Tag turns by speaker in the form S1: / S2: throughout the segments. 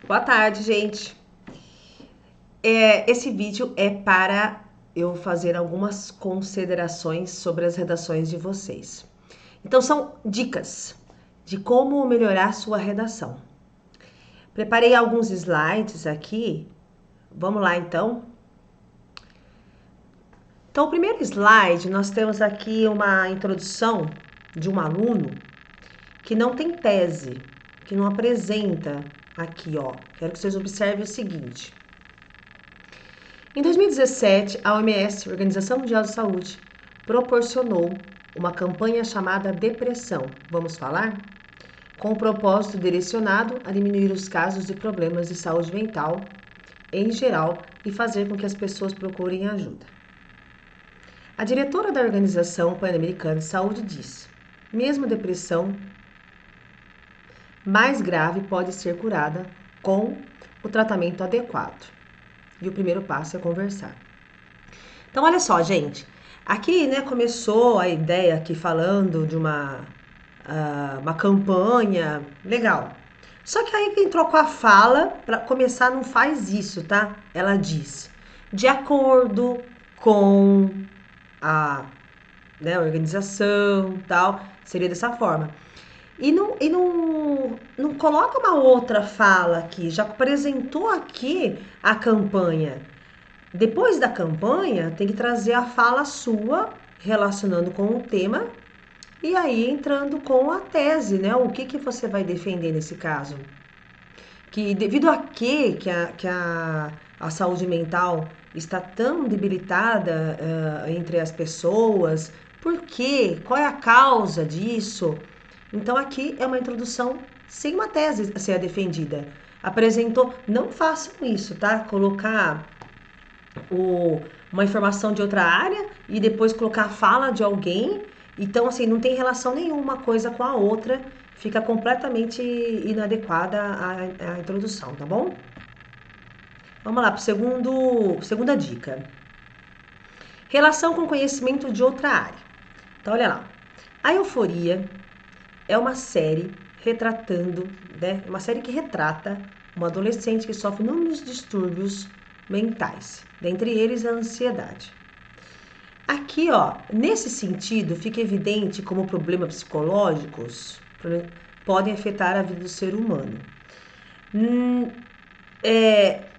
S1: Boa tarde, gente. Esse vídeo é para eu fazer algumas considerações sobre as redações de vocês. Então, são dicas de como melhorar sua redação. Preparei alguns slides aqui. Vamos lá, então. Então, o primeiro slide, nós temos aqui uma introdução de um aluno que não tem tese, que não apresenta aqui, ó. Quero que vocês observem o seguinte. Em 2017, a OMS, Organização Mundial de Saúde, proporcionou uma campanha chamada Depressão, vamos falar? Com o propósito direcionado a diminuir os casos de problemas de saúde mental em geral e fazer com que as pessoas procurem ajuda. A diretora da Organização Pan-Americana de Saúde disse: mesmo depressão mais grave pode ser curada com o tratamento adequado. E o primeiro passo é conversar. Então, olha só, gente. Aqui, né, começou a ideia aqui falando de uma campanha legal. Só que aí quem trocou a fala, para começar, não faz isso, tá? Ela diz, de acordo com a, né, organização, tal, seria dessa forma. E não coloca uma outra fala aqui, já apresentou aqui a campanha. Depois da campanha, tem que trazer a fala sua relacionando com o tema e aí entrando com a tese, né? O que você vai defender nesse caso? Que devido a que a saúde mental está tão debilitada entre as pessoas, por quê? Qual é a causa disso? Então aqui é uma introdução sem uma tese a ser defendida. Apresentou, não façam isso, tá? Colocar uma informação de outra área e depois colocar a fala de alguém. Então, assim, não tem relação nenhuma coisa com a outra, fica completamente inadequada a introdução, tá bom? Vamos lá para segunda dica. Relação com conhecimento de outra área. Então, olha lá. A Euforia é uma série retratando, né? Uma série que retrata uma adolescente que sofre inúmeros distúrbios mentais, dentre eles a ansiedade. Aqui, ó, nesse sentido, fica evidente como problemas psicológicos podem afetar a vida do ser humano.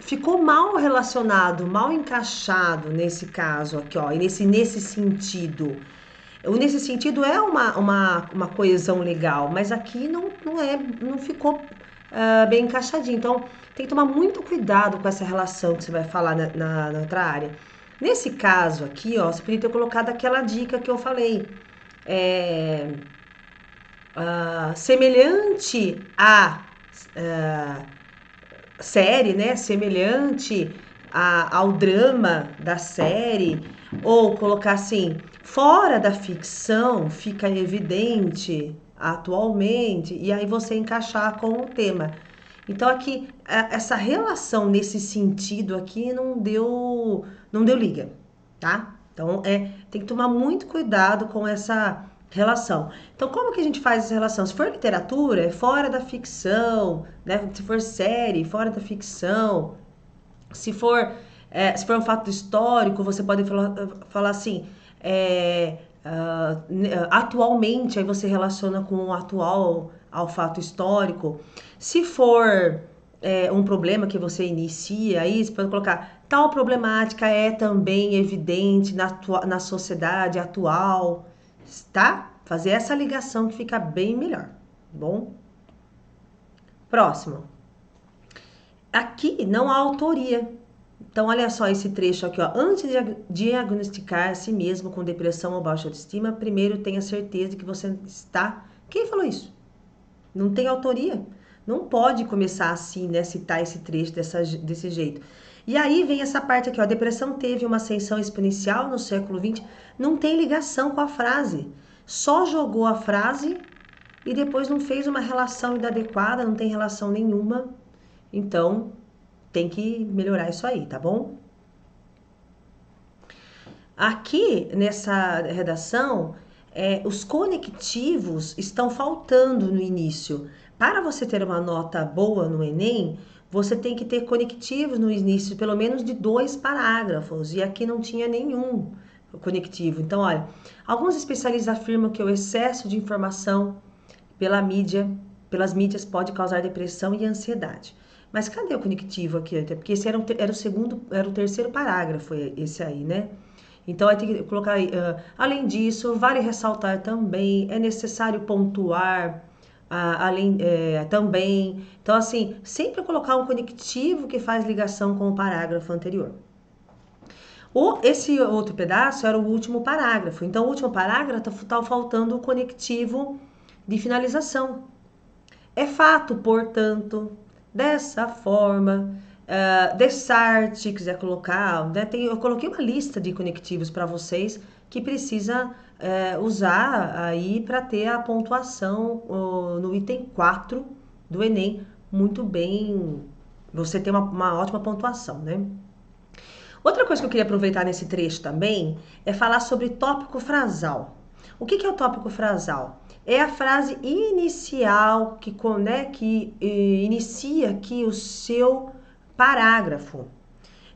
S1: Ficou mal relacionado, mal encaixado nesse caso aqui, ó, e nesse sentido. Nesse sentido é uma coesão legal, mas aqui não ficou bem encaixadinho. Então, tem que tomar muito cuidado com essa relação que você vai falar na outra área. Nesse caso aqui, ó, você poderia ter colocado aquela dica que eu falei. É, semelhante à série, né? Semelhante ao drama da série, ou colocar assim, fora da ficção fica evidente atualmente, e aí você encaixar com o tema. Então aqui essa relação nesse sentido aqui não deu liga, tá? Então tem que tomar muito cuidado com essa relação. Então como que a gente faz essa relação? Se for literatura, é fora da ficção, né? Se for série, fora da ficção. Se for um fato histórico, você pode falar assim, atualmente, aí você relaciona com o atual ao fato histórico. Se for um problema que você inicia, aí você pode colocar tal problemática é também evidente na sociedade atual, tá? Fazer essa ligação que fica bem melhor, bom? Próximo. Aqui não há autoria. Então, olha só esse trecho aqui, ó. Antes de diagnosticar a si mesmo com depressão ou baixa autoestima, primeiro tenha certeza de que você está. Quem falou isso? Não tem autoria. Não pode começar assim, né? Citar esse trecho desse jeito. E aí vem essa parte aqui, ó. A depressão teve uma ascensão exponencial no século XX. Não tem ligação com a frase. Só jogou a frase e depois não fez uma relação inadequada, não tem relação nenhuma. Então, tem que melhorar isso aí, tá bom? Aqui nessa redação, os conectivos estão faltando no início. Para você ter uma nota boa no Enem, você tem que ter conectivos no início, pelo menos de 2 parágrafos, e aqui não tinha nenhum conectivo. Então, olha, alguns especialistas afirmam que o excesso de informação pelas mídias pode causar depressão e ansiedade. Mas cadê o conectivo aqui? Até porque esse era o terceiro parágrafo, esse aí, né? Então, vai ter que colocar aí, além disso, vale ressaltar também, é necessário pontuar, também. Então, assim, sempre colocar um conectivo que faz ligação com o parágrafo anterior. Esse outro pedaço era o último parágrafo. Então, o último parágrafo está faltando o conectivo de finalização. É fato, portanto, dessa forma, Dessarte, quiser colocar, né, eu coloquei uma lista de conectivos para vocês que precisa usar aí para ter a pontuação no item 4 do Enem, muito bem, você ter uma ótima pontuação, né? Outra coisa que eu queria aproveitar nesse trecho também é falar sobre tópico frasal. O que é o tópico frasal? É a frase inicial que inicia aqui o seu parágrafo.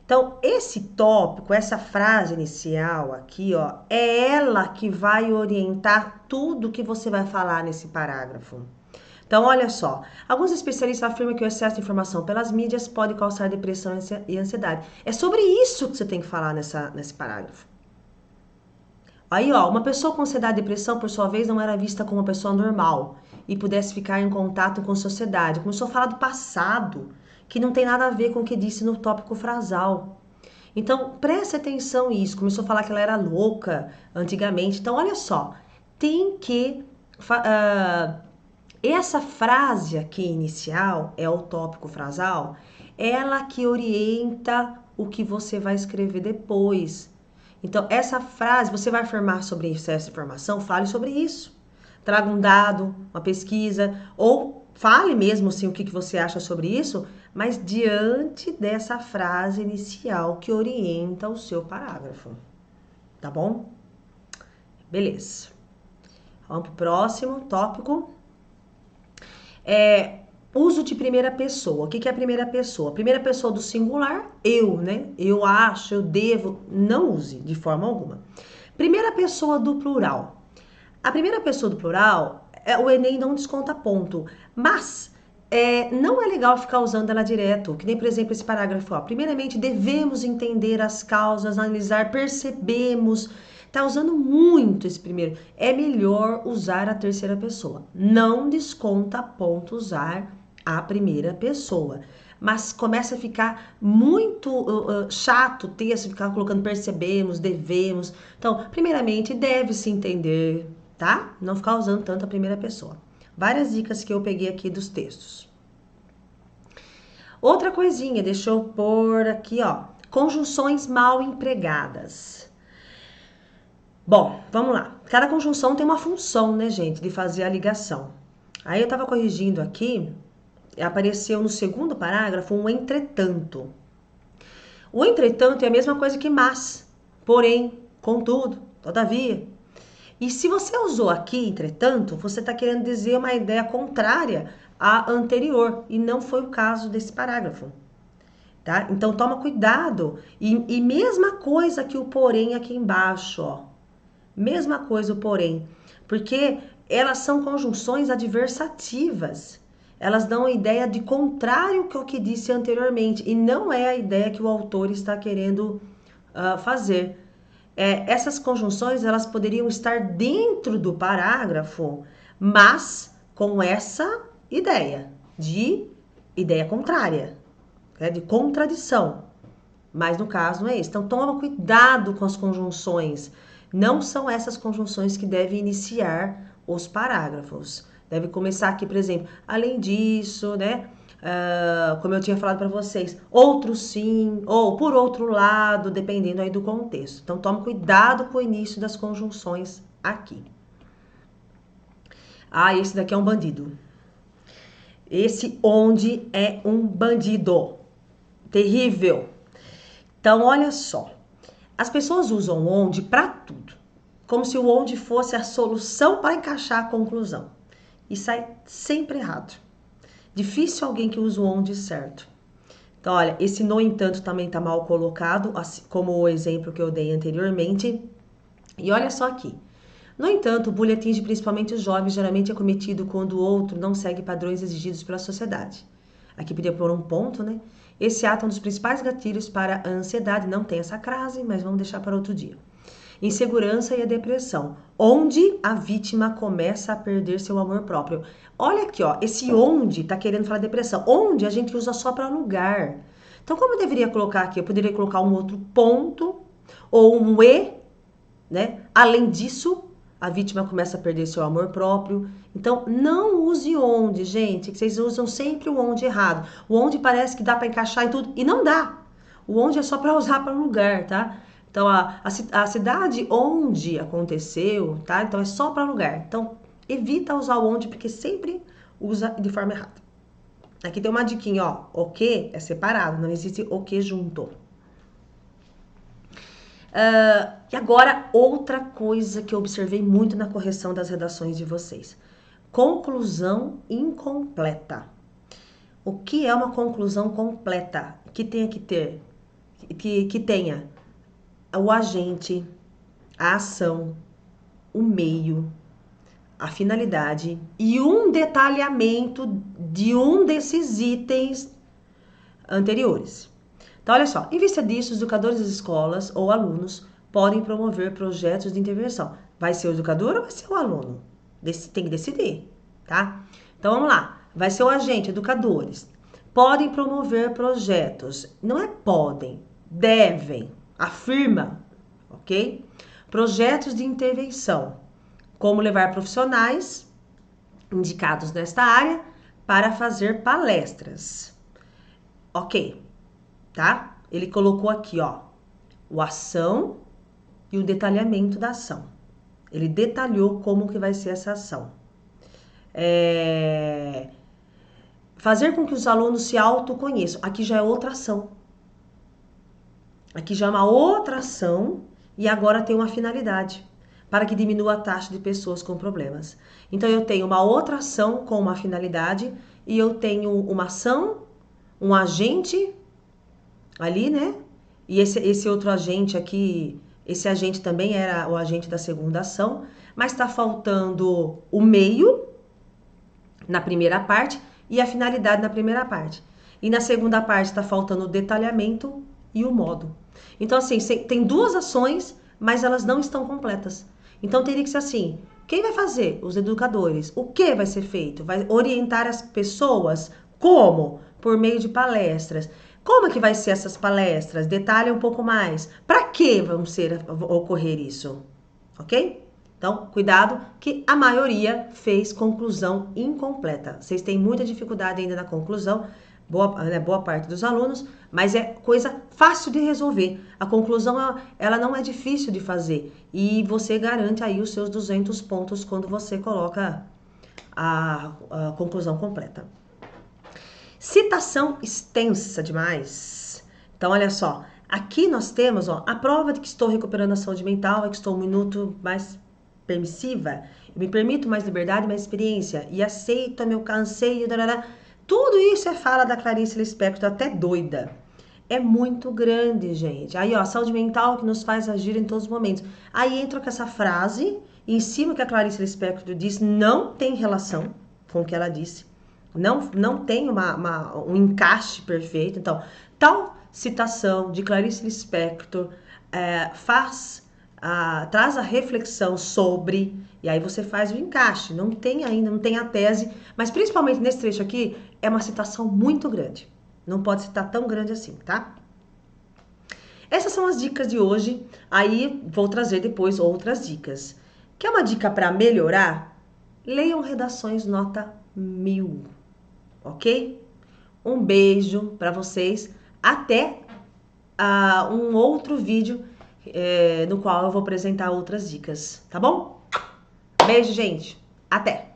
S1: Então, esse tópico, essa frase inicial aqui, ó, é ela que vai orientar tudo que você vai falar nesse parágrafo. Então, olha só, alguns especialistas afirmam que o excesso de informação pelas mídias pode causar depressão e ansiedade. É sobre isso que você tem que falar nesse parágrafo. Aí, ó, uma pessoa com ansiedade e depressão, por sua vez, não era vista como uma pessoa normal e pudesse ficar em contato com a sociedade. Começou a falar do passado, que não tem nada a ver com o que disse no tópico frasal. Então, preste atenção nisso. Começou a falar que ela era louca antigamente. Então, olha só, tem que... essa frase aqui inicial, é o tópico frasal, ela que orienta o que você vai escrever depois. Então, essa frase, você vai afirmar sobre excesso de informação, fale sobre isso. Traga um dado, uma pesquisa, ou fale mesmo assim o que você acha sobre isso, mas diante dessa frase inicial que orienta o seu parágrafo. Tá bom? Beleza. Vamos pro próximo tópico. Uso de primeira pessoa. O que é a primeira pessoa? Primeira pessoa do singular, eu, né? Eu acho, eu devo. Não use de forma alguma. Primeira pessoa do plural. A primeira pessoa do plural, o Enem não desconta ponto. Mas não é legal ficar usando ela direto. Que nem, por exemplo, esse parágrafo. Ó. Primeiramente, devemos entender as causas, analisar, percebemos... Tá usando muito esse primeiro. É melhor usar a terceira pessoa. Não desconta ponto usar a primeira pessoa. Mas começa a ficar muito chato o texto, ficar colocando percebemos, devemos. Então, primeiramente, deve-se entender, tá? Não ficar usando tanto a primeira pessoa. Várias dicas que eu peguei aqui dos textos. Outra coisinha, deixa eu pôr aqui, ó. Conjunções mal empregadas. Bom, vamos lá. Cada conjunção tem uma função, né, gente, de fazer a ligação. Aí eu tava corrigindo aqui, apareceu no segundo parágrafo um entretanto. O entretanto é a mesma coisa que mas, porém, contudo, todavia. E se você usou aqui, entretanto, você está querendo dizer uma ideia contrária à anterior, e não foi o caso desse parágrafo. Tá? Então, toma cuidado. E mesma coisa que o porém aqui embaixo, ó. Mesma coisa o porém, porque elas são conjunções adversativas. Elas dão a ideia de contrário ao que disse anteriormente, e não é a ideia que o autor está querendo fazer. Essas conjunções, elas poderiam estar dentro do parágrafo, mas com essa ideia, de ideia contrária, né, de contradição. Mas no caso não é isso. Então toma cuidado com as conjunções. Não são essas conjunções que devem iniciar os parágrafos. Deve começar aqui, por exemplo, além disso, né? Como eu tinha falado para vocês, outro sim, ou por outro lado, dependendo aí do contexto. Então, tome cuidado com o início das conjunções aqui. Esse daqui é um bandido. Esse onde é um bandido. Terrível. Então, olha só. As pessoas usam onde para tudo, como se o onde fosse a solução para encaixar a conclusão. E sai sempre errado. Difícil alguém que usa o onde certo. Então, olha, esse no entanto também está mal colocado, assim como o exemplo que eu dei anteriormente. E olha só aqui. No entanto, o bullying atinge principalmente os jovens, geralmente é cometido quando o outro não segue padrões exigidos pela sociedade. Aqui podia pôr um ponto, né? Esse ato é um dos principais gatilhos para a ansiedade. Não tem essa crase, mas vamos deixar para outro dia. Insegurança e a depressão, onde a vítima começa a perder seu amor próprio. Olha aqui, ó, esse onde tá querendo falar depressão. Onde a gente usa só para lugar. Então, como eu deveria colocar aqui? Eu poderia colocar um outro ponto ou um e, né? Além disso, a vítima começa a perder seu amor próprio. Então, não use onde, gente, que vocês usam sempre o onde errado. O onde parece que dá para encaixar em tudo e não dá. O onde é só para usar para lugar, tá? Então, a cidade onde aconteceu, tá? Então, é só para lugar. Então, evita usar o onde, porque sempre usa de forma errada. Aqui tem uma diquinha, ó. O que é separado, não existe o que junto. E agora, outra coisa que eu observei muito na correção das redações de vocês. Conclusão incompleta. O que é uma conclusão completa? Que tenha que ter, que tenha o agente, a ação, o meio, a finalidade e um detalhamento de um desses itens anteriores. Então, olha só, em vista disso, os educadores das escolas ou alunos podem promover projetos de intervenção. Vai ser o educador ou vai ser o aluno? Tem que decidir, tá? Então, vamos lá. Vai ser o agente, educadores. Podem promover projetos. Não é podem, devem, afirma, ok? Projetos de intervenção. Como levar profissionais indicados nesta área para fazer palestras. Ok, tá? Ele colocou aqui, ó, o ação e o detalhamento da ação. Ele detalhou como que vai ser essa ação. Fazer com que os alunos se autoconheçam. Aqui já é outra ação. Aqui já é uma outra ação e agora tem uma finalidade para que diminua a taxa de pessoas com problemas. Então, eu tenho uma outra ação com uma finalidade e eu tenho uma ação, um agente ali, né? E esse outro agente aqui, esse agente também era o agente da segunda ação, mas está faltando o meio na primeira parte e a finalidade na primeira parte. E na segunda parte está faltando o detalhamento e o modo. Então, assim, tem duas ações, mas elas não estão completas. Então, teria que ser assim, quem vai fazer? Os educadores. O que vai ser feito? Vai orientar as pessoas? Como? Por meio de palestras. Como é que vai ser essas palestras? Detalhe um pouco mais. Para que vão ocorrer isso? Ok? Então, cuidado que a maioria fez conclusão incompleta. Vocês têm muita dificuldade ainda na conclusão, boa parte dos alunos, mas é coisa fácil de resolver. A conclusão, ela não é difícil de fazer e você garante aí os seus 200 pontos quando você coloca a conclusão completa. Citação extensa demais. Então, olha só. Aqui nós temos, ó, a prova de que estou recuperando a saúde mental é que estou um minuto mais permissiva. Eu me permito mais liberdade, mais experiência. E aceito meu anseio. Tudo isso é fala da Clarice Lispector, até doida. É muito grande, gente. Aí, ó, saúde mental que nos faz agir em todos os momentos. Aí entra com essa frase, em cima que a Clarice Lispector disse, não tem relação com o que ela disse. Não tem um encaixe perfeito. Então, tal citação de Clarice Lispector traz a reflexão sobre, e aí você faz o encaixe. Não tem ainda, não tem a tese, mas principalmente nesse trecho aqui, é uma citação muito grande. Não pode citar tão grande assim, tá? Essas são as dicas de hoje. Aí vou trazer depois outras dicas. Quer uma dica para melhorar? Leiam redações nota 1000. Ok? Um beijo para vocês. Até um outro vídeo no qual eu vou apresentar outras dicas. Tá bom? Beijo, gente. Até!